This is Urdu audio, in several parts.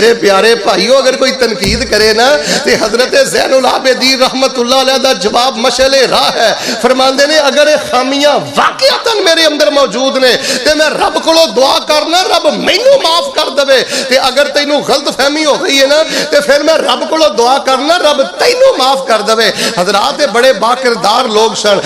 میرے پیارے بھائیو اگر کوئی تنقید کرے نا تے حضرت زین العابدین رحمت اللہ علیہ دا جواب مشعل راہ ہے، فرماندے نے اگر خامیاں واقعتاً میرے اندر موجود نے تے میں رب کو دعا کرنا رب مینوں معاف کر دے، تے اگر تینوں غلط فہمی ہو گئی ہے نا تے پھر میں رب کو دعا کرنا رب تینوں معاف کر دے۔ حضرات بڑے باکردار لوگ سن،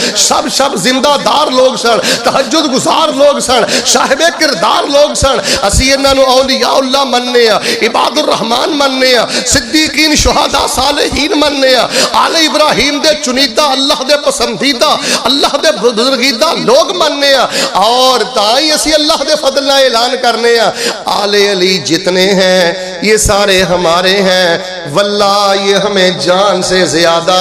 شب زندہ دار لوگ سن، تہجد گزار لوگ سن، صاحب کردار لوگ سن، اسی انہاں نوں اولیاء اللہ مننے ہاں، عباد الرحمن مننے ہاں، صدیقین شہداء صالحین مننے ہاں، آل ابراہیم دے چنیدہ اللہ دے پسندیدہ اللہ دے بزرگیدہ لوگ مننے ہاں، اور تائیں اسی اللہ دے فضل نہ اعلان کرنے ہاں آل علی جتنے ہیں یہ سارے ہمارے ہیں، واللہ یہ ہمیں جان سے زیادہ۔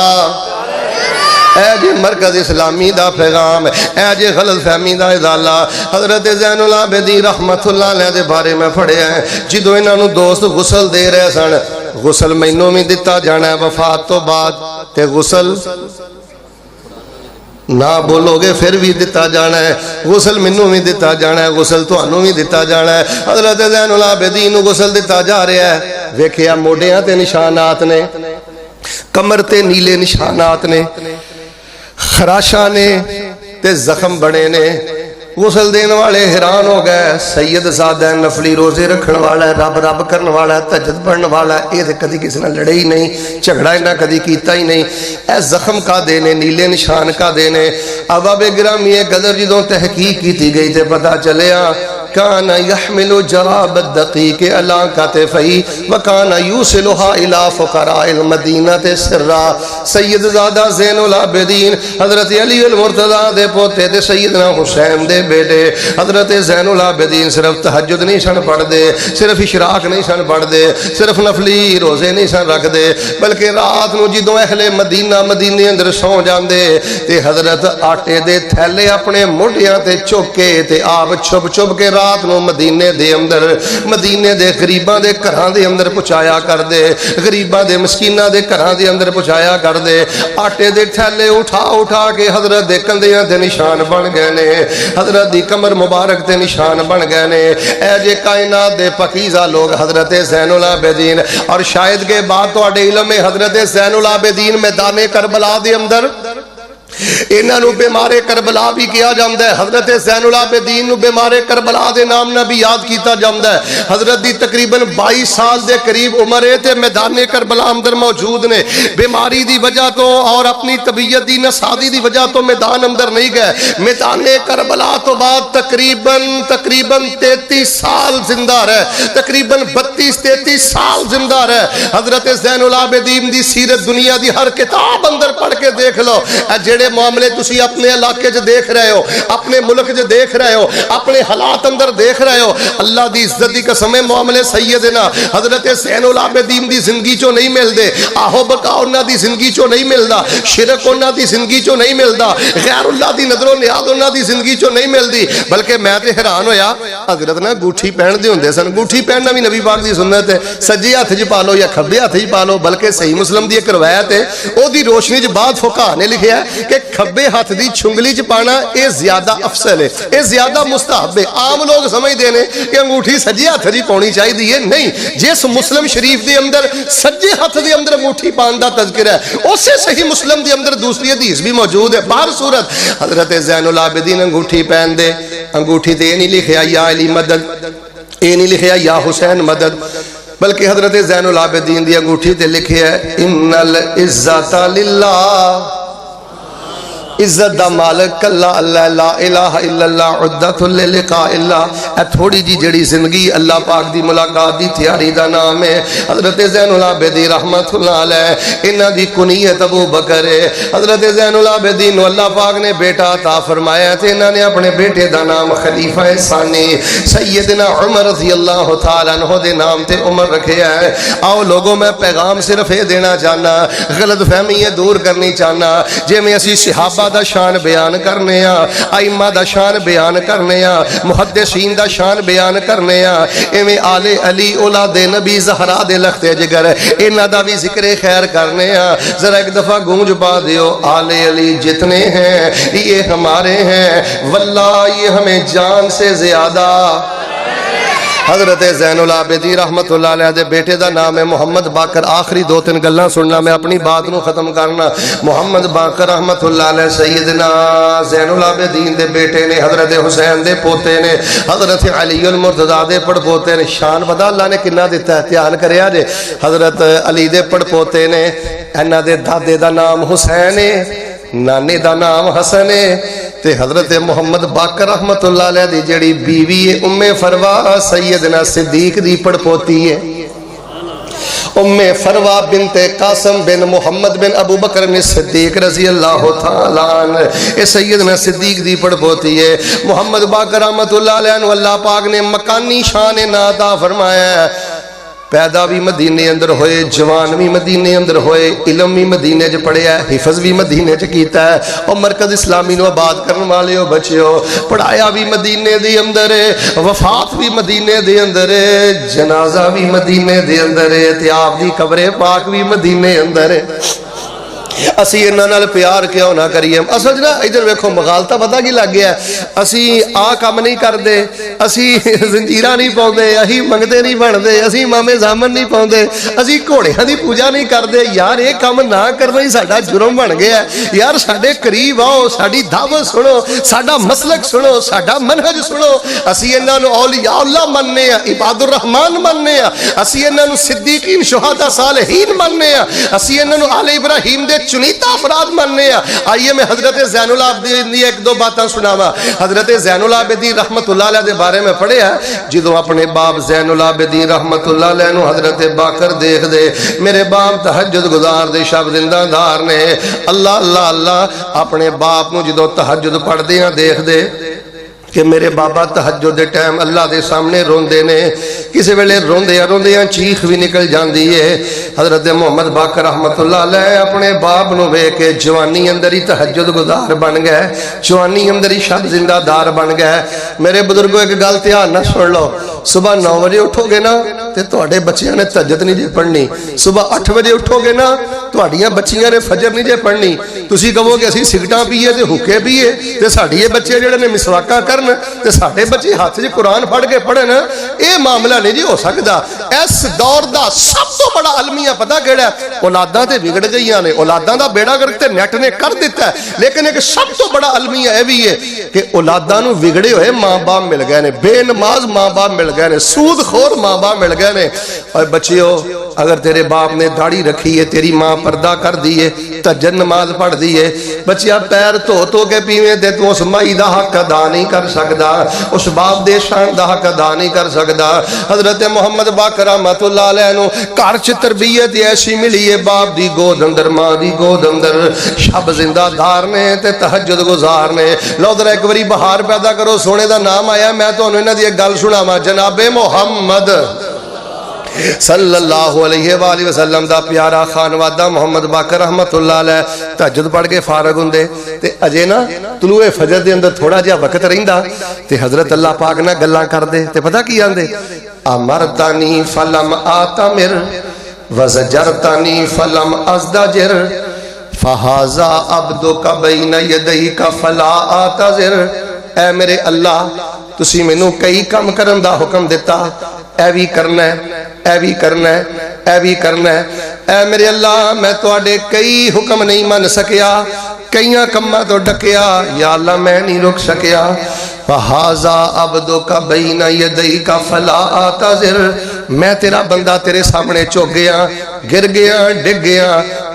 اے جی مرکز اسلامی دا پیغام، اے جی غلط فہمی دا ازالہ۔ حضرت زین العابدین رحمت اللہ علیہ دے بارے میں پڑھے ہیں، جدو انہاں نوں دوست غسل دے رہے سن، غسل مینوں بھی دتا جانا ہے وفات تو بعد، تے غسل نہ بولو گے پھر بھی دتا جانا ہے، غسل منوں بھی دتا جانا ہے، غسل تانوں بھی دتا جانا ہے۔ حضرت زین العابدین نوں غسل دتا جا رہا ہے، ویکھیا موڈیاں تے نشانات نے، کمر تے نیلے نشانات نے، خراشاں نے تے زخم بڑے نے۔ غسل دین والے حیران ہو گئے، سید زادہ نفلی روزے رکھن والا ہے، رب رب کرن والا ہے، تہجد پڑھن والا ہے، یہ تے کدی کسی نے لڑے ہی نہیں، جھگڑا انہاں کدی کیتا ہی نہیں، اے زخم کا دینے، نیلے نشان کا دینے۔ اباب گرامی قدر جدوں تحقیق کی گئی تے پتہ چلیا کان یحمل جراب الدقیق علی کتفی وکان یوصلها الی فقراء المدینہ سرا۔ سید زادہ زین العابدین حضرت علی المرتضیٰ دے پوتے تے سیدنا حسین دے بیٹے حضرت زین العابدین صرف تہجد نہیں سن پڑھ دے، صرف اشراق نہیں سن پڑھ دے، صرف نفلی روزے نہیں سن رکھ دے، بلکہ رات نو جدوں اہل مدینے اندر سو جاندے تے حضرت آٹے دے تھیلے اپنے موڈیاں تے چوکے تے آپ چھپ چھپ کے رات نو مدینے دے اندر، مدینے دے غریباں دے گھراں دے اندر پہنچایا کر دے، غریباں دے مسکیناں دے گھراں دے اندر پہنچایا کر دے۔ آٹے دے تھیلے اٹھا اٹھا کے حضرت دے کندھیاں تے نشان بن گئے نے، حضرت دی کمر مبارک تے نشان بن گئے نے۔ اے جے کائنات دے پاکیزہ لوگ حضرت زین العابدین، اور شاید کے بعد تو اڈے علم میں حضرت زین العابدین میدان کربلا دے اندر انہاں نو بیمار کربلا بھی کیا جاندہ ہے، حضرت زین العابدین نو بیمار کربلا دے نام نہ بھی یاد کیتا جاندہ ہے۔ حضرت دی تقریباً 22 سال دے قریب عمر ہے تے میدان کربلا اندر موجود نے، بیماری دی وجہ تو اور اپنی طبیعت دی نسادی دی وجہ تو میدان اندر نہیں گئے۔ میدان کربلا تو بعد تقریباً 33 سال زندہ رہے، تقریباً 32-33 سال زندہ رہے۔ حضرت زین العابدین دی سیرت دنیا دی ہر کتاب اندر پڑھ کے دیکھ لو، جڑے معاملے تسی اپنے علاقے جو دیکھ رہے ہو، اپنے ملک جو دیکھ رہے ہو، اپنے حالات اندر دیکھ رہے ہو، اللہ دی عزت دی قسم معاملے سیدنا حضرت زین العابدین دی زندگی چو نہیں مل دے، آہو بکا انہاں دی زندگی چو نہیں ملدا، شرک انہاں دی زندگی چو نہیں ملدا، غیر اللہ دی نظر و نیاز انہاں دی زندگی چو نہیں ملدی۔ بلکہ میں تے حیران ہویا، حضرت نا گوٹھی پہن دے ہوندے سن، گوٹھی پہننا بھی نبی پاک دی سنت ہے، سجے ہاتھ وچ پا لو یا کھبے ہاتھ وچ پا لو، بلکہ صحیح مسلم دی ایک روایت ہے، او دی روشنی وچ بعد فقہاء نے لکھیا ہے کہ کھبے ہاتھ دی چھنگلی چ پانا اے زیادہ افضل ہے، اے زیادہ مستحب ہے۔ عام لوگ سمجھ دینے کہ انگوٹھی سجے ہاتھ دی پاؤنی چاہیے، نہیں، جس مسلم شریف دے اندر سجے ہاتھ دے اندر انگوٹھی پان دا تذکرہ ہے، اسے صحیح مسلم دے اندر دوسری حدیث بھی موجود ہے۔ بہر صورت حضرت زین العابدین انگوٹھی پہن دے، انگوٹھی تے نہیں لکھیا یا علی مدد، اے نہیں لکھیا یا حسین مدد، بلکہ حضرت زین العابدین دی انگوٹھی تے لکھیا ہے ان العزت للہ، عزت دا مالک اللہ اللہ، لا الہ الا اللہ، عدت للقاء اللہ۔ اے تھوڑی جی جڑی زندگی اللہ پاک دی ملاقات دی تیاری دا نام ہے۔ حضرت زین العابدین رحمت اللہ علیہ انہاں دی کنیت ابو بکر ہے۔ حضرت زین العابدین نو اللہ پاک نے بیٹا عطا فرمایا تے انہاں نے اپنے بیٹے دا نام خلیفہ ثانی سیدنا عمر رضی اللہ تعالیٰ عنہ دے نام تے عمر رکھیا ہے۔ آؤ لوگوں میں پیغام صرف یہ دینا چاہنا، غلط فہمی یہ دور کرنی چاہنا، جے میں اسی صحابہ دا شان بیان کرنے ہاں، ائمہ دا شان بیان کرنے ہاں، محدثین دا شان بیان کرنے ہاں، ایویں آل علی اولاد نبی زہرا دے لخت جگر انہاں دا بھی ذکر خیر کرنے ہاں۔ ذرا ایک دفعہ گونج پا دیو، آل علی جتنے ہیں یہ ہمارے ہیں، واللہ یہ ہمیں جان سے زیادہ۔ حضرت زین العابدین رحمت اللہ علیہ دے بیٹے دا نام ہے محمد باقر. آخری دو تین گلاں سننا, میں اپنی بات نو ختم کرنا. محمد باقر رحمت اللہ علیہ سیدنا زین العابدین دے بیٹے نے, حضرت حسین دے پوتے نے, حضرت علی المرتضیٰ دے پڑ پوتے نے. شان پتہ اللہ نے کنا دیتا ہے, دھیان کریا جے. حضرت علی دے پڑ پوتے نے, انہاں دے دادے دا نام حسین ہے, نانے دا نام حسن ہے, تے حضرت محمد باقر رحمت اللہ علیہ دی جڑی بیوی ہے ام فروا سیدنا صدیق دی پڑ پوتی ہے. ام فروا بنت قاسم بن محمد بن ابو بکر نے صدیق رضی اللہ تعالیٰ عنہ, اے سیدنا صدیق دی پڑ پوتی ہے. محمد باقر رحمت اللہ علیہ عنہ اللہ پاک نے مکانی شان عطا فرمایا ہے. پیدا بھی مدینے اندر ہوئے, جوان بھی مدینے اندر ہوئے, علم بھی مدینے چ پڑھیا ہے, حفظ بھی مدینے چ کیتا ہے, اور مرکز اسلامی نو آباد کرن والے ہو بچیو. پڑھایا بھی مدینے دے اندر ہے, وفات بھی مدینے دے اندر ہے, جنازہ بھی مدینے دے اندر ہے, تے آپ دی قبر پاک بھی مدینے اندر ہے. اسی انہاں نال پیار کیوں نہ کریے. اصل جنا ادھر ویکھو مغالطہ پتہ کی لگ گیا ہے, اسی آ کام نہیں کردے, اسی زنجیراں نہیں پاؤندے, اسی منگتے نہیں بنتے, اسی امام زامن نہیں پاؤندے, اسی گھوڑیاں دی پوجا نہیں کردے. یار یہ کام نہ کرنا ہی ساڈا جرم بن گیا ہے. یار ساڈے قریب آؤ, ساڈی دعوت سنو, ساڈا مسلک سنو, ساڈا منہج سنو. اسی انہاں نو اولیاء اللہ مننے ہیں, عباد الرحمن مننے ہیں, اسی انہاں نو صدیقین شہداء صالحین مننے ہیں, اسی انہاں نو آل ابراہیم دے چنیتا افراد مننے ہیں. آئیے میں حضرت زین العابدین دی ایک دو باتاں سناوا. حضرت زین العابدین رحمت اللہ علیہ دے بارے میں پڑھے ہیں, جدوں اپنے باپ زین العابدین رحمت اللہ علیہ نو حضرت باقر دیکھ دے, میرے باپ تہجد گزار دے, شب زندہ دار نے, اللہ اللہ اللہ, اپنے باپ نو جدوں تہجد پڑھ دے ہیں دیکھ دے کہ میرے بابا تہجد دے ٹائم اللہ دے سامنے روندے نے. کسی ویلے روندیاں چیخ بھی نکل جاندی ہے. حضرت محمد باقر رحمت اللہ علیہ اپنے باپ نو ویکھ کے جوانی اندر ہی تہجد گزار بن گئے, جوانی اندر ہی شب زندہ دار بن گئے. میرے بزرگوں ایک گل دھیان نہ سن لو, صبح 9 بجے اٹھو گے نا تے تواڈے بچیاں نے تہجد نہیں جے پڑھنی. صبح 8 بجے اٹھو گے نا تواڈیاں بچیاں نے فجر نہیں جے پڑھنی. تسی کہو گے اسی سگٹاں پیے تے حکے پیے تے ساڈے یہ بچے جڑے نے مسواکاں کرن تے ساڈے بچے ہاتھ وچ قرآن پڑھ کے پڑھن, اے معاملہ نہیں جی ہو سکدا. اس دور دا سب تو بڑا المیہ پتہ کیڑا ہے؟ اولاداں تے بگڑ گئیاں نے, اولاداں دا بیڑا گرک تے نیٹ نے کر دیتا ہے, لیکن ایک سب تو بڑا المیہ اے بھی ہے کہ اولاداں نو بگڑے ہوئے ماں باپ مل گئے نے, بے نماز ماں باپ مل گئے نے, سود خور ماں باپ مل گئے نے. اور بچیو اگر تیرے باپ نے داڑھی رکھی ہے, تیری ماں پردہ کر دیئے, تہجد نماز پڑھ دیئے, بچیا پیر تو کے پیویں دے تو اس مائی دا حق ادا نہیں کر سکدا, اس باپ دے شان دا حق ادا نہیں کر سکدا. حضرت محمد باقر رحمت اللہ علیہ نو گھر چ تربیت ایسی ملی ہے, باپ دی گود اندر, ماں دی گود اندر, شب زندہ دار نے تے تہجد گزار نے. لو ذرا ایک باری بہار پیدا کرو, سونے دا نام آیا, میں تانوں انہاں دی ایک گل سناواں. جناب محمد صلی اللہ علیہ وآلہ وسلم دا پیارا خانوادہ محمد باقر رحمت اللہ علیہ تہجد پڑھ کے فارغ ہوندے تے اجے نا طلوع فجر دے اندر تھوڑا جہا وقت رہندا تے حضرت اللہ پاک نہ گلاں کردے تے پتہ کی آندے, امرتنی فلم آتمر وزجرتنی فلم ازدجر فہذا عبدک بین یدیک فلا آتذر. اے میرے اللہ تسی مینوں کئی کام کرن دا حکم دیتا, اے بھی کرنا ہے, اے بھی کرنا ہے, اے بھی کرنا ہے. اے میرے اللہ میں تواڈے کئی حکم نہیں من سکیا, کئیاں کماں تو ڈکیا, یا اللہ میں نہیں رک سکیا. فَهَذَا عَبْدُكَ بَيْنَ يَدَيْكَ فَلَا آتَذِرْ. میں تیرا بندہ تیرے سامنے چوک گیا, گر گیا, ڈگ گیا,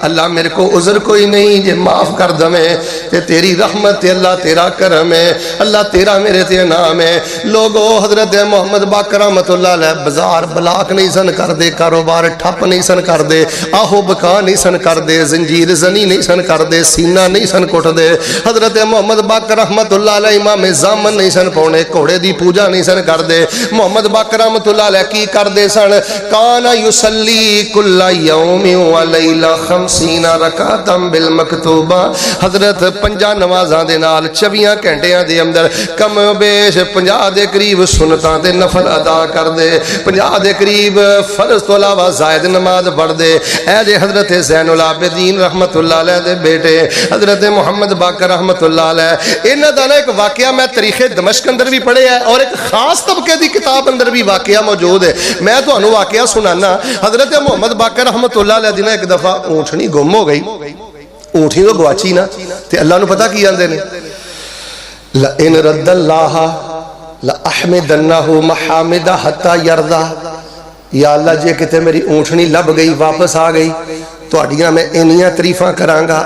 اللہ میرے کو عذر کوئی نہیں, جے معاف کر دمیں تے تیری رحمت ہے, اللہ تیرا کرم ہے, اللہ تیرا میرے تے نام ہے. لوگو حضرت محمد باقر رحمت اللہ علیہ بازار بلاک نہیں سن کر دے, کاروبار ٹھپ نہیں سن کر دے, آہو بکا نہیں سن کر دے, زنجیر زنی نہیں سن کر دے, سینہ نہیں سن کٹ دے. حضرت محمد باقر رحمت اللہ علیہ امام زامن نہیں سن پونے, گھوڑے دی پوجا نہیں سن کر دے. محمد باقر رحمت اللہ علیہ کی کر دے سن؟ کانا یصلی کل یوم و لیلہ 5 50 رکعتم بالمکتوبہ حضرت 5 نمازاں دے نال 24 گھنٹیاں دے اندر کم بیش 50 دے قریب سنتاں تے نفل ادا کر دے 50 دے قریب فرض تو علاوہ زائد نماز پڑھ دے اے جے حضرت زین العابدین رحمت اللہ علیہ دے بیٹے حضرت محمد باقر رحمت اللہ علیہ انہاں دا ایک واقعہ میں تاریخ دمشق اندر بھی پڑھے ہے اور ایک خاص طبقے دی کتاب اندر بھی واقعہ موجود ہے میں تو انہوں واقعہ سنانا حضرت محمد باقر رحمت اللہ علیہ دینا ایک دفعہ اونٹنی گم ہو گئی اونٹنی تو گواچی نا تے اللہ نو پتہ کی آندے نے لئن رد اللہ لأحمدنہ محامدہ حتی یرضا یا اللہ جے کتے میری اونٹنی لب گئی واپس آ گئی تواڈیاں میں انیاں تعریفاں کرانگا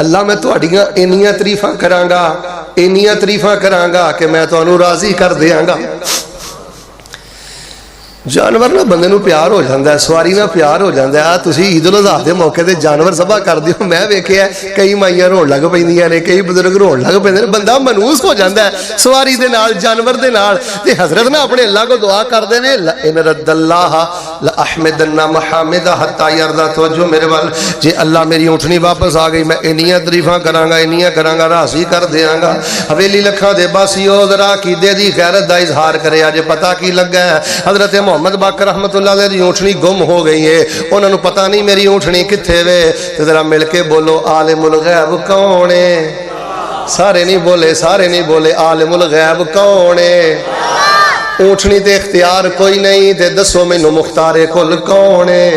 اللہ میں تواڈیاں انیاں تعریفاں کرانگا کہ میں تانوں راضی کر دیاں گا جانور نہ بندے نو پیار ہو جاندہ ہے سواری نہ پیار ہو جاندہ ہے تسی عید الاضحیٰ دے موقع تے جانور ذبح کر دیو میں ویکھیا ہے کئی مائیاں رون لگ پیندیاں نے کئی بزرگ رون لگ پیندے نے بندہ منوس ہو جاندہ ہے سواری دے نال جانور دے نال تے حضرت نا اپنے اللہ کو دعا کر دے نے ان رد اللہ لأحمدن محامدہ حتی یرضا توجہ میرے وال جے اللہ میری اونٹنی واپس آ گئی میں انیاں تعریفاں کراں گا راضی کر دیاں گا حویلی لکھاں دے باسیو ذرا عقیدے دی غیرت دا اظہار کرے اج پتہ کی لگا ہے حضرت محمد باقر رحمت اللہ علیہ دی اونٹنی گم ہو گئی ہے انہوں نے پتہ نہیں میری اونٹنی کتھے وے تو ذرا مل کے بولو عالم الغیب کون ہے سارے نہیں بولے عالم الغیب کون ہے اونٹنی تے اختیار کوئی نہیں تے دسو مینوں مختار کل کون ہے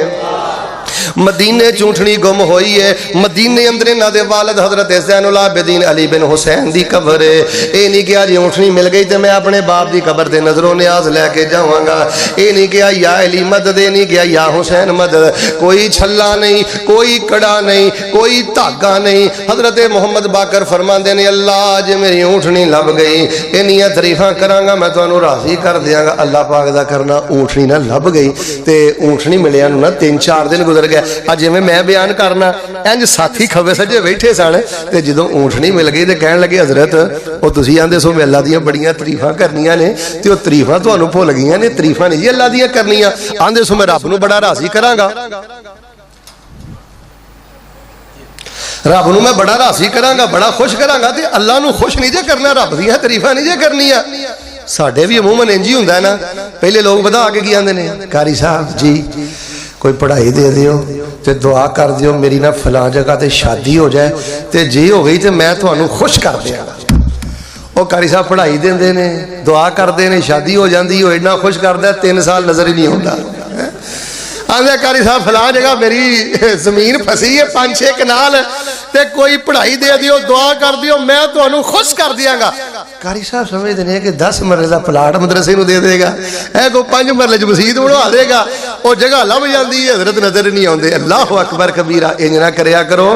مدینے چونٹنی گم ہوئی ہے مدینے اندر انہاں دے والد حضرت زین العابدین علی بن حسین دی قبر ہے اے نہیں کہا جی اونٹنی مل گئی تے میں اپنے باپ دی قبر دے نظر و نیاز لے کے جاواں گا اے نہیں کہا یا علی مدد اے نہیں کہا یا حسین مدد کوئی چھلا نہیں کوئی کڑا نہیں کوئی دھاگا نہیں حضرت محمد باقر فرماندے نے اللہ جے میری اونٹنی لب گئی انیاں تعریفاں کراں گا میں تانوں راضی کر دیاں گا اللہ پاک دا کرنا اونٹنی نہ لب گئی تے اونٹنی ملیا نو نا 3-4 دن گزر گئے اج میں بیان کرنا انج ساتھی کھوے سجے بیٹھے سن تے جدوں اونٹنی مل گئی تے کہن لگے حضرت او تسی آندے سو میں اللہ دیاں بڑیاں تعریفاں کرنیاں نے تے او تعریفاں تانوں بھول گئیاں نے تعریفاں نہیں جی اللہ دیاں کرنیاں آندے سو میں رب نو بڑا راضی کراں گا رب نو میں بڑا راضی کراں گا بڑا خوش کراں گا تے اللہ نو خوش نہیں جے کرنا رب دیاں تعریفاں نہیں جے کرنیاں ساڈے بھی عموماً انج ہی ہوندا ہے نا پہلے لوگ بتا کے کی آندے نے قاری صاحب جی کوئی پڑھائی دے دیو تے دعا کر دیو میری نہ فلاں جگہ تے شادی ہو جائے تے جی ہو گئی تے میں تانوں خوش کر دیاں گا او قاری صاحب پڑھائی دیندے نے دعا کردے نے شادی ہو جاندی او اتنا خوش کردا ہے 3 سال نظر ہی نہیں ہوندا آندے قاری صاحب فلاں جگہ میری زمین پھسی ہے 5-6 کنال تے کوئی پڑھائی دے دیو دعا کر دیو میں تانوں خوش کر دیاں گا قاری صاحب سمجھ دے کہ 10 مرلے دا پلاٹ مدرسے نو دے دے گا اے کو 5 مرلے چ مسجد بنوا دے گا او جگہ لب جاندی ہے حضرت نظر نہیں اوندے اللہ اکبر کبیرہ انج نہ کریا کرو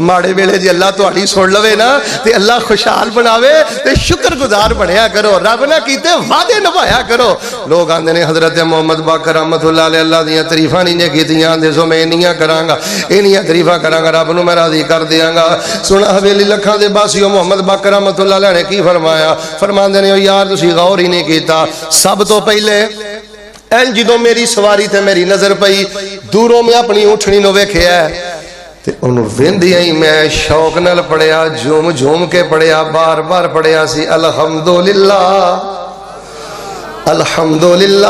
ماڑے ویلے جی اللہ تہاڈی سن لوے نا تے اللہ خوشحال بناوے تے شکر گزار بنیا کرو رب نہ کیتے وعدے نبھایا کرو لوگ آندے نے حضرت محمد باقر رحمت اللہ علیہ اللہ دیاں تعریفاں نہیں کیتیاں آندے سو میں انیاں کراں گا انیاں تعریفاں کراں گا رب نو میں راضی کر دیاں گا سنا حویلی لکھاں دے باسیو محمد باقر رحمت اللہ علیہ نے کی فرمایا فرماندے نے یار تسی غور ہی نہیں کیتا سب تو پہلے این جدوں میری سواری تے میری نظر پئی دوروں میں اپنی اونٹنی نو ویکھیا ہے تے انہوں ویندیاں ہی میں شوق نال پڑھیا جھوم کے پڑھیا بار بار پڑھیا سی الحمدللہ الحمدللہ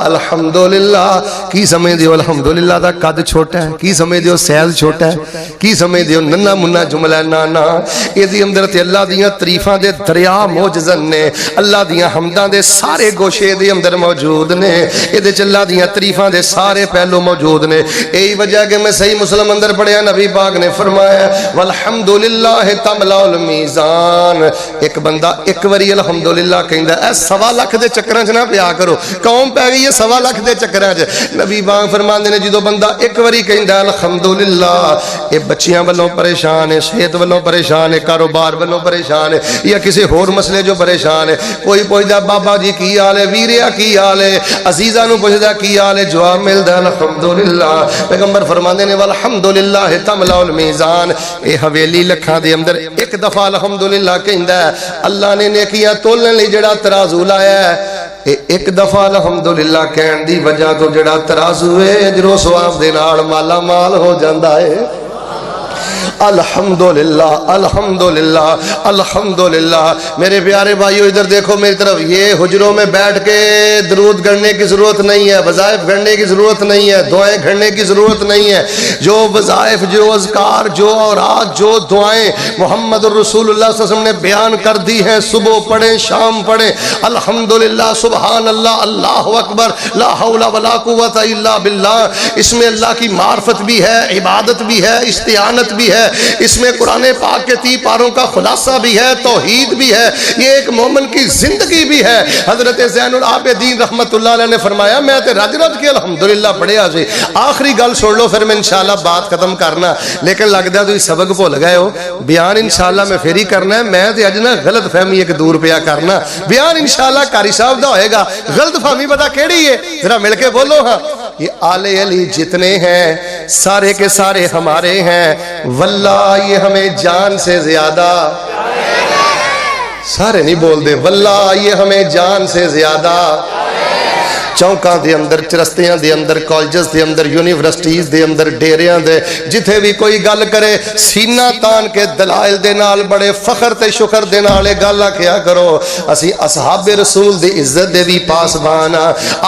الحمدللہ کی سمجھ دیو الحمدللہ دا قد چھوٹا ہے کی سمجھ دیو سیل چھوٹا ہے کی سمجھ دیو ننا منا جملہ نانا یہ دی اندر تے اللہ دیاں تعریفاں دے دریا موجزن نے اللہ دیاں حمداں دے سارے گوشے دے اندر موجود نے یہ دے اللہ دیاں تعریفاں دے سارے پہلو موجود نے یہی وجہ کہ میں صحیح مسلم اندر پڑھیا نبی پاک نے فرمایا والحمدللہ تملا المیزان ایک بندہ ایک وری الحمدللہ کہندا اے 1.25 لاکھ دے چکراں چ پیا کرو قوم پہ گئی ہے 1.25 لاکھ دے چکراں چ نبی پاک فرماندے نے جدوں بندہ ایک واری کہندا الحمدللہ اے بچیاں والوں پریشان ہے صحت والوں پریشان ہے کاروبار والوں پریشان ہے یا کسی ہور مسئلے جو پریشان ہے کوئی پوچھدا بابا جی کی حال ہے ویریا کی حال ہے عزیزاں نو پوچھدا کی حال ہے جواب ملدا الحمدللہ پیغمبر فرماندے نے والحمدللہ تملا المیزان اے حویلی لکھاں دے اندر ایک دفعہ الحمدللہ کہندا ہے اللہ نے نیکیاں تولن لئی جڑا ترازو لایا ہے ایک دفعہ الحمدللہ کہن دی وجہ تو جڑا ترازو ہے اجر و ثواب دے نال مالا مال ہو جاندا ہے الحمدللہ الحمدللہ الحمدللہ۔ میرے پیارے بھائیو ادھر دیکھو میری طرف، یہ حجروں میں بیٹھ کے درود گھڑنے کی ضرورت نہیں ہے، وظائف گھڑنے کی ضرورت نہیں ہے، دعائیں گھڑنے کی ضرورت نہیں ہے۔ جو وظائف، جو اذکار، جو اوراد، جو دعائیں محمد الرسول اللہ صلی اللہ علیہ وسلم نے بیان کر دی ہیں، صبح پڑھیں شام پڑھیں، الحمدللہ سبحان اللہ اللہ اکبر لا حول ولا قوت الا باللہ، اس میں اللہ کی معرفت بھی ہے، عبادت بھی ہے، استعانت بھی ہے، اس میں قرآن پاک کے 30 پاروں کا خلاصہ بھی ہے، توحید بھی ہے، یہ ایک مومن کی زندگی بھی ہے۔ حضرت زین العابدین رحمت اللہ علیہ نے فرمایا میں تے رج رج کے الحمدللہ پڑھیا سی۔ آخری گل سن لو پھر میں انشاءاللہ بات ختم کرنا، لیکن لگدا تسی سبق بھول گئے ہو، بیان انشاءاللہ میں پھر ہی کرنا ہے، میں تے اج نا غلط فہمی ایک دور پیا کرنا، بیان انشاءاللہ قاری صاحب دا ہوئے گا۔ غلط فہمی پتہ کیڑی ہے؟ ذرا مل کے بولو ہاں۔ یہ آل علی جتنے ہیں سارے کے سارے ہمارے ہیں، واللہ یہ ہمیں جان سے زیادہ، سارے نہیں بول دے، واللہ یہ ہمیں جان سے زیادہ چوکاں دے اندر، چرستیاں دے اندر، کالجز دے اندر، یونیورسٹیز دے اندر، ڈیریاں دے جتھے بھی کوئی گل کرے سینہ تان کے دلائل دے نال بڑے فخر تے شکر دے نال گل کیا کرو اسی اصحاب رسول دی عزت دے بھی پاسبانا،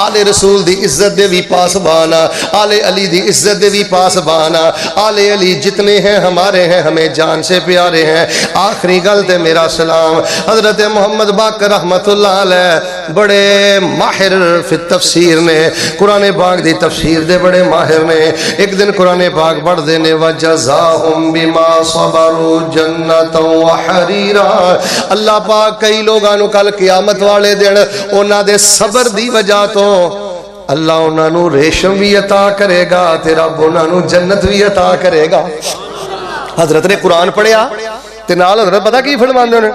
آل رسول دی عزت دے بھی پاسبانا، آل علی دی عزت دے بھی پاسبانا، آل علی جتنے ہیں ہمارے ہیں، ہمیں جان سے پیارے ہیں۔ آخری گل تے میرا سلام حضرت محمد باقر رحمت اللہ علیہ بڑے ماہر فی تفسیر نے، قرآن پاک دی تفسیر دے بڑے ماہر نے۔ ایک دن قرآن پاک پڑھ دینے وَجَزَاهُمْ بِمَا صَبَرُوا جَنَّةً وَحَرِيرًا، اللہ پاک کئی لوگاں نو کل قیامت والے دن انہاں دے صبر دی وجہ تو اللہ انہاں نو ریشم بھی عطا کرے گا تے رب انہاں نو جنت بھی عطا کرے گا۔ حضرت نے قرآن پڑھیا تے نال حضرت پتہ کی فرماندے نے؟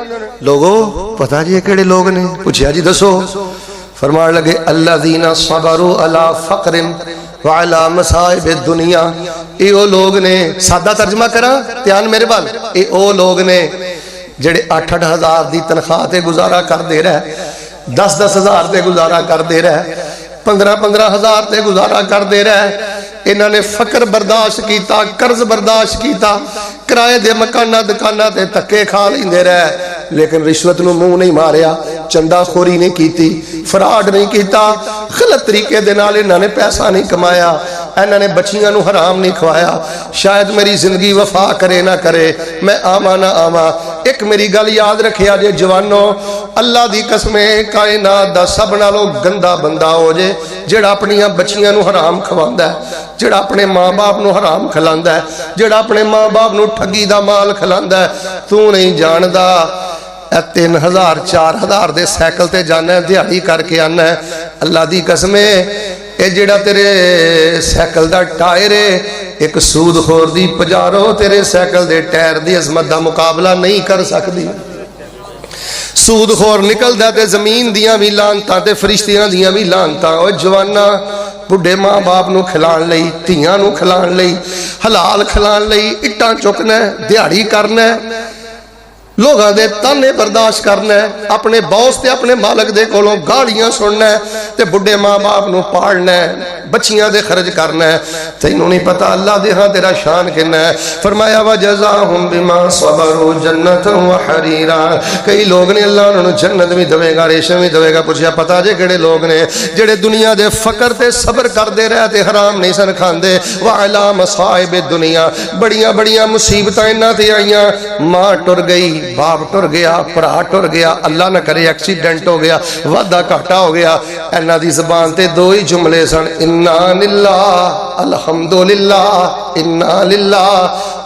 لوگو پتہ جی کیڑے لوگ نے؟ پوچھیا جی دسو، فرمان لگے الذین صبروا علی فقر وعلی مصائب الدنیا، اے او لوگ نے، سادہ ترجمہ کرا دھیان میرے بال، اے او لوگ نے جڑے 8-8 ہزار دی تنخواہ تے گزارا کر دے رہے، 10-10 ہزار تے گزارا کر دے رہے، 15-15 ہزار تے گزارا کر دے رہے۔ انہوں نے فقر برداشت کیتا، قرض برداشت کیتا، کرائے دے مکانہ دکانہ تے تکے کھا لیندے رہے، لیکن رشوت نو منہ نہیں ماریا، چندہ خوری نہیں کیتی، فراڈ نہیں کیتا، غلط طریقے دے نال انہوں نے پیسہ نہیں کمایا، انہوں نے بچیاں نو حرام نہیں کھوایا۔ شاید میری زندگی وفا کرے نہ کرے، میں آما نہ آما، ایک میری گل یاد رکھیا جے جوانو، اللہ دی قسمیں کائنات دا سب نالوں گندا بندہ ہو جے جڑا اپنیاں بچیاں نو حرام کھواندا ہے، جڑا اپنے ماں باپ نو حرام کھلاندا ہے، جڑا اپنے ماں باپ نو ٹھگی دا مال کھلاندا ہے۔ تو نہیں جاندا 3000 4000 دے سائیکل تے جانا ہے، دیہڑی کر کے آنا ہے، اللہ دی قسمیں اے جڑا تیرے سائیکل دا ٹائر ہے ایک سود خور دی پجارو تیرے سائیکل دے ٹائر دی عظمت دا مقابلہ نہیں کر سکتی۔ سود خور نکل دا تے زمین دیاں بھی لانتاں تے فرشتیاں دیاں بھی لانتاں، او جوانا بڑھے ماں باپ نو کھلان لئی، تیاں نو کھلان لئی، حلال کھلان لئی اٹاں چکنا ہے، دیہڑی کرنا ہے، لوگاں دے تانے برداشت کرنا ہے، اپنے باس تے اپنے مالک دے کولوں گالیاں سننا ہے تے بڑھے ماں باپ نو پاڑنا ہے، بچیاں دے خرچ کرنا ہے۔ تینوں نہیں پتا اللہ دے ہاں تیرا شان کنا ہے۔ فرمایا وَجَزَاهُمْ بِمَا صَبَرُوا جَنَّةً وَحَرِيرًا، کئی لوگ نے اللہ انہوں جنت بھی دوے گا، ریشم بھی دوے گا۔ پوچھیا پتا جے کڑے لوگ نے جڑے دنیا دے فقر تے صبر کر دے رہے تے حرام نہیں سن کھاندے، وَعَلَى مَصَائِبِ الدُّنْيَا، بڑیاں بڑیاں مصیبتاں انہاں تے آئیاں، ماں ٹر گئی، باپ ٹر گیا، پڑا ٹر گیا، اللہ نہ کرے ایکسیڈنٹ ہو گیا، وعدہ گھاٹا ہو گیا، انہاں دی زبان تے دو ہی جملے سن، انا للہ الحمدللہ، انا للہ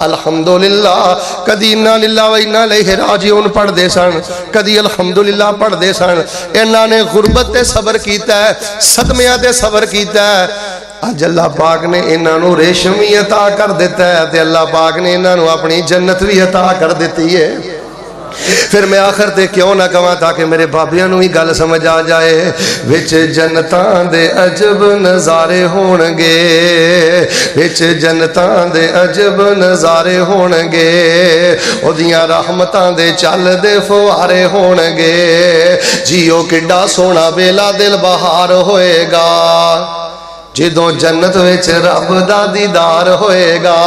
الحمدللہ۔ کدی انا للہ و انا الیہ راجعون پڑھ دے سن، کدی الحمدللہ پڑھ دے سن۔ انہاں نے غربت تے صبر کیتا ہے، صدمیاں تے صبر کیتا ہے۔ اج اللہ پاک نے انہاں نو ریشم بھی عطا کر دیتا ہے تے اللہ پاک نے انہاں نو اپنی جنت بھی عطا کر دیتی ہے۔ پھر میں آخر تے کیوں نہ کہاں تاکہ میرے بابیاں نو ہی گل سمجھ آ جائے وچ جنتاں دے عجب نظارے ہون گے وچ جنتاں دے عجب نظارے ہون گے اودیاں رحمتاں دے چل دے فوارے ہون گے جیو کڈا سونا ویلا دل بہار ہوئے گا جدوں جنت وچ رب دا دیدار ہوئے گا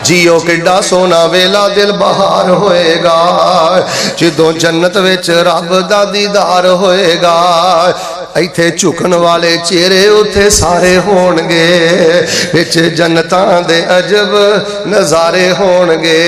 جیو کڈا سونا ویلا دل بہار ہوئے گا جدوں جنت وچ رب دا دیدار ہوئے گا ایتھے جھکن والے چہرے اتھے سارے ہون گے وچ جنتاں دے عجب نظارے ہون گے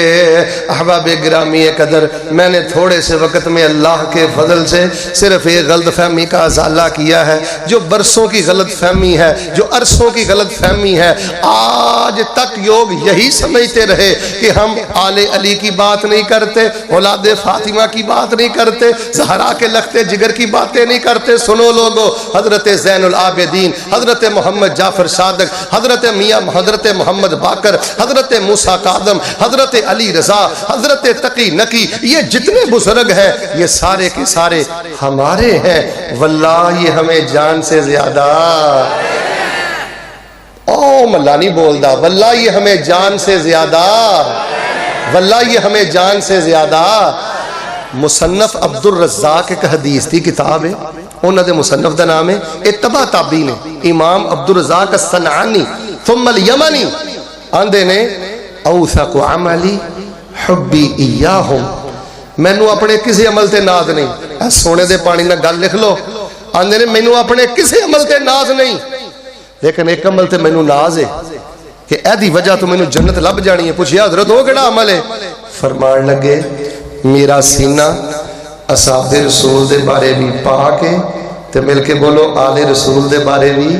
احباب گرامی قدر میں نے تھوڑے سے وقت میں اللہ کے فضل سے صرف ایک غلط فہمی کا ازالہ کیا ہے جو برسوں کی غلط فہمی ہے جو عرصوں کی غلط فہمی ہے آج تک لوگ یہی سمجھتے رہے کہ ہم آل علی کی بات نہیں کرتے اولاد فاطمہ کی بات نہیں کرتے زہرا کے لختے جگر کی باتیں نہیں کرتے سنو لوگو حضرت زین العابدین حضرت محمد جعفر صادق حضرت میاں حضرت محمد باقر حضرت موسیٰ قادم حضرت علی رضا حضرت تقی نقی یہ جتنے بزرگ ہیں یہ سارے کے سارے ہمارے ہیں واللہ یہ ہمیں جان سے زیادہ او ملا نہیں بول دا واللہ یہ ہمیں جان سے زیادہ واللہ یہ ہمیں جان سے زیادہ مصنف عبد الرزاق ایک حدیث تھی کتاب ہے انہوں نے مصنف دا نام ہے اتباع تابعین نے امام عبد الرزاق الصنعانی ثم الیمنی آندے نے اوثق عملی حبی ایاہم میں نو اپنے کسی عمل تے ناز نہیں سونے دے پانی نہ گل لکھ لو آندے نے میں نو اپنے کسی عمل تے ناز نہیں لیکن ایک عمل تے میں نو ناز ہے کہ ایدی وجہ تو میں نو جنت لب جانی ہے پوچھیا حضرت ہو کیڑا عمل ہے فرمان لگے میرا سینہ اصحاب رسول دے بارے بھی پاک ہے تے مل کے بولو آل رسول دے بارے بھی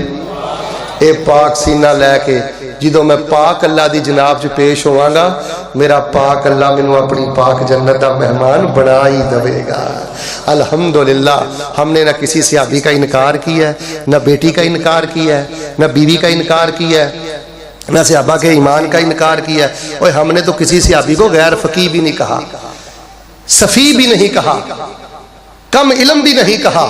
اے پاک سینہ لے کے جدو میں پاک اللہ دی جناب جو پیش ہوا گا میرا پاک اللہ منو اپنی پاک جنت دا مہمان بنائی دوے گا الحمدللہ ہم نے نہ کسی صحابی کا انکار کیا ہے نہ بیٹی کا انکار کیا ہے نہ بیوی کا انکار کیا ہے نہ صحابہ کے ایمان کا انکار کیا ہے اور ہم نے تو کسی صحابی کو غیر فقیہ بھی نہیں کہا صفی بھی نہیں کہا کم علم بھی نہیں کہا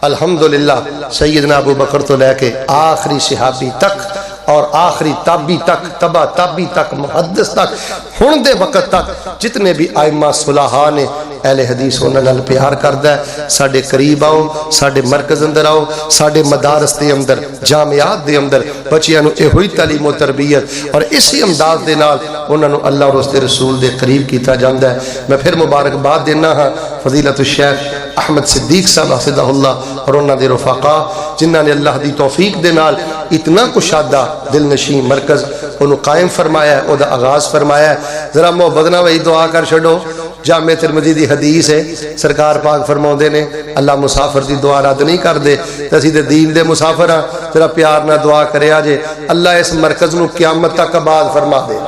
الحمدللہ سیدنا ابو بکر تو لے کے آخری صحابی تک اور آخری تابی تک تبا تابی تک محدث تک ہن دے وقت تک جتنے بھی آئمہ صلحاء نے اہل حدیث ہونا نال پیار کردہ ہے ساڑھے قریب آؤ ساڑھے مرکز اندر آؤ ساڑھے مدارس دے اندر جامعات دے اندر بچیانو اے ہوئی تعلیم و تربیت اور اسی امداد دے نال انہوں اللہ اور اس دے رسول دے قریب کیتا جاندہ ہے میں پھر مبارکباد دینا ہاں فضیلت الشیخ احمد صدیق صاحب حفظہ اللہ اور انہوں دے رفاقہ جنہاں نے اللہ دی توفیق دے نال اتنا کشادہ دل نشین مرکز انہوں قائم فرمایا ہے او دا آغاز فرمایا ہے ذرا محبت نہ وہی دعا کر چھڑو جامع ترمذی دی حدیث ہے سرکار پاک فرماؤں دے نے اللہ مسافر دی دعا رد نہیں کر دے تسی دے دین دے مسافر ہاں ذرا پیار نہ دعا کرے آجے اللہ اس مرکز نو قیامت تک آباد فرما دے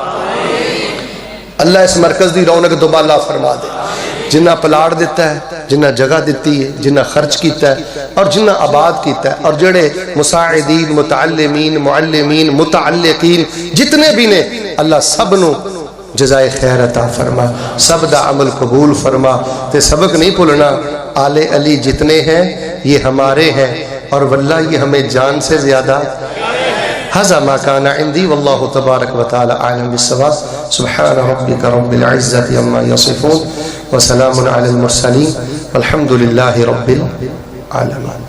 اللہ اس مرکز دی رونق دوبالا فرما دے جنہ پلاڑ دیتا ہے جنہ جگہ دیتی ہے جنہ خرچ کیتا ہے اور جنہ آباد کیتا ہے اور جڑے مساعدین متعلمین معلمین متعلقین جتنے بھی نے اللہ سب نو جزائے خیر عطا فرما سب دا عمل قبول فرما تے سبق نہیں بھولنا آل علی جتنے ہیں یہ ہمارے ہیں اور واللہ یہ ہمیں جان سے زیادہ هذا ما كان عندي والله تبارك وتعالى أعلم بالصواب سبحان ربك رب العزة عما يصفون وسلام على المرسلين والحمد لله رب العالمين